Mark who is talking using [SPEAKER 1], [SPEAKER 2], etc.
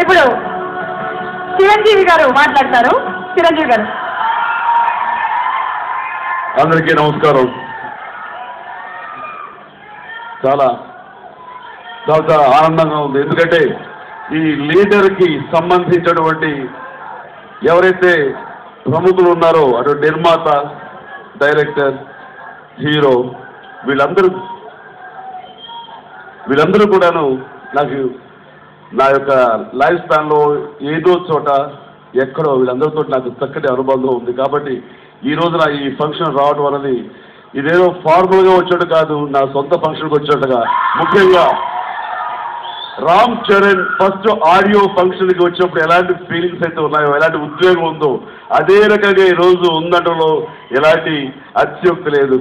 [SPEAKER 1] ఇప్పుడు చిరంజీవి గారు మాట్లాడతారు. చిరంజీవి గారు.
[SPEAKER 2] అందరికీ నమస్కారం. చాలా చాలా ఆనందంగా ఉంది. ఎందుకంటే ఈ లీడర్కి సంబంధించినటువంటి ఎవరైతే ప్రముఖులు ఉన్నారో అటు నిర్మాత, డైరెక్టర్, హీరో వీళ్ళందరూ కూడాను నాకు నా యొక్క లైఫ్ స్పాన్లో ఏదో చోట ఎక్కడో వీళ్ళందరితో నాకు చక్కటి అనుబంధం ఉంది. కాబట్టి ఈ రోజున ఈ ఫంక్షన్ రావడం అనేది ఇదేదో ఫార్మల్గా వచ్చేట్టు కాదు, నా సొంత ఫంక్షన్కి వచ్చేట్టుగా. ముఖ్యంగా రామ్ చరణ్ ఫస్ట్ ఆడియో ఫంక్షన్కి వచ్చినప్పుడు ఎలాంటి ఫీలింగ్స్ అయితే ఉన్నాయో, ఎలాంటి ఉద్వేగం ఉందో అదే రకంగా ఈరోజు ఉందటంలో ఎలాంటి అత్యుక్తి లేదు.